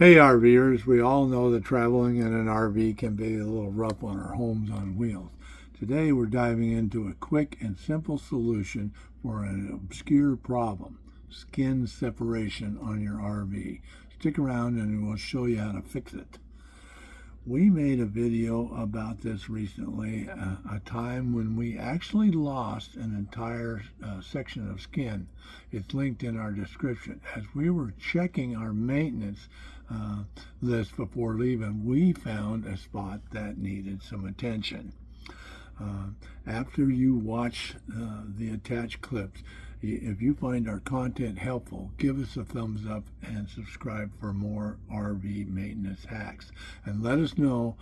Hey RVers, we all know that traveling in an RV can be a little rough on our homes on wheels. Today we're diving into a quick and simple solution for an obscure problem, skin separation on your RV. Stick around and we'll show you how to fix it. We made a video about this recently, a time when we actually lost an entire section of skin. It's linked in our description. As we were checking our maintenance list before leaving, we found a spot that needed some attention. After you watch the attached clips, if you find our content helpful, give us a thumbs up and subscribe for more RV maintenance hacks. And let us know,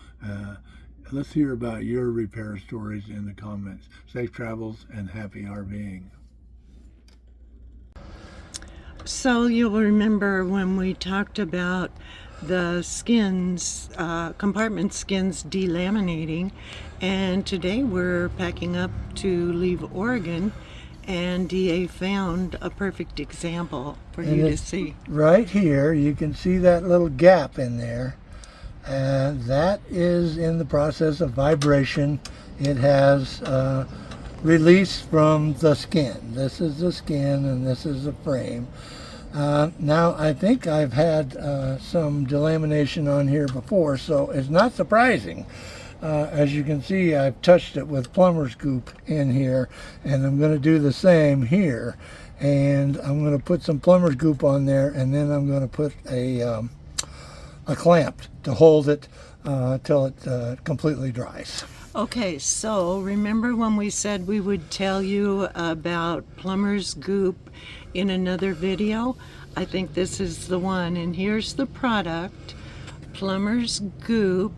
let's hear about your repair stories in the comments. Safe travels and happy RVing. So you'll remember when we talked about the skins, compartment skins delaminating, and today we're packing up to leave Oregon, and DA found a perfect example for you to see. Right here, you can see that little gap in there, and that is in the process of vibration. It has release from the skin. This is the skin and this is the frame. Now I think I've had some delamination on here before, so it's not surprising. As you can see, I've touched it with Plumber's Goop in here, and I'm going to do the same here. And I'm going to put some Plumber's Goop on there, and then I'm going to put a clamp to hold it till it completely dries. Okay, so remember when we said we would tell you about Plumber's Goop in another video? I think this is the one, and here's the product, Plumber's Goop.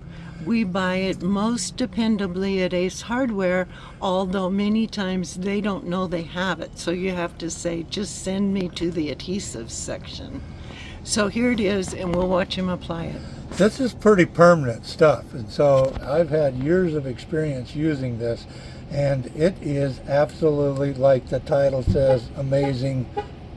We buy it most dependably at Ace Hardware, although many times they don't know they have it. So you have to say, just send me to the adhesive section. So here it is, and we'll watch him apply it. This is pretty permanent stuff, and so I've had years of experience using this, and it is absolutely, like the title says, amazing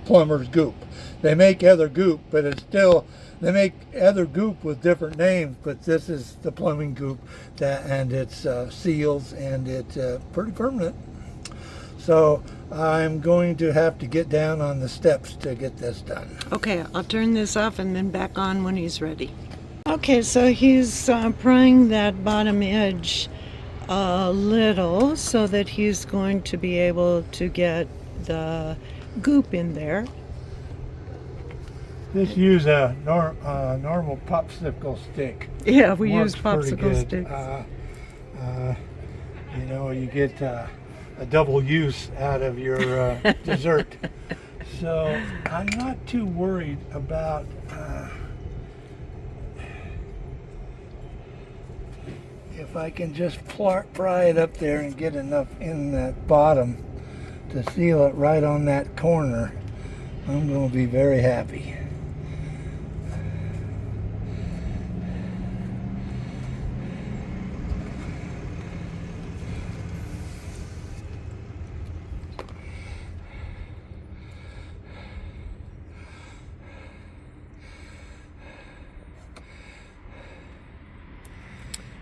Plumber's Goop. They make other goop, but it's still, they make other goop with different names, but this is the plumbing goop, and it's seals, and it's pretty permanent. So I'm going to have to get down on the steps to get this done. Okay, I'll turn this off and then back on when he's ready. Okay, so he's prying that bottom edge a little so that he's going to be able to get the goop in there. Just use a normal popsicle stick. Yeah, we Works use popsicle sticks. You know, you get a double use out of your dessert. So I'm not too worried about if I can just pry it up there and get enough in that bottom to seal it right on that corner. I'm going to be very happy.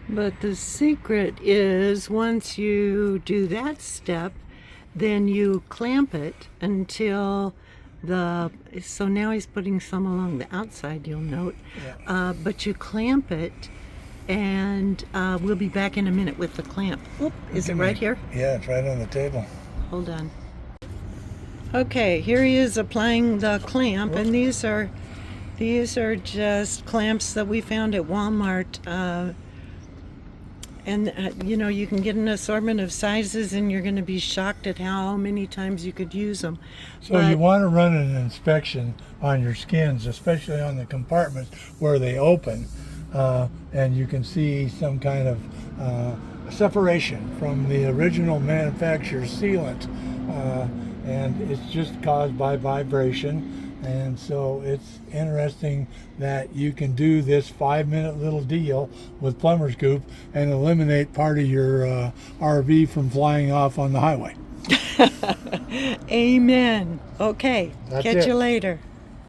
But the secret is once you do that step, then you clamp it until so now he's putting some along the outside, you'll note. Yeah. But you clamp it, and we'll be back in a minute with the clamp. Oop, is it right here? Yeah, it's right on the table. Hold on. Okay, here he is applying the clamp, and these are just clamps that we found at Walmart. And you know, you can get an assortment of sizes, and you're going to be shocked at how many times you could use them. So you want to run an inspection on your skins, especially on the compartments where they open, and you can see some kind of separation from the original manufacturer's sealant, and it's just caused by vibration. And so it's interesting that you can do this 5-minute little deal with Plumber's Goop and eliminate part of your RV from flying off on the highway. Amen. Okay, catch you later.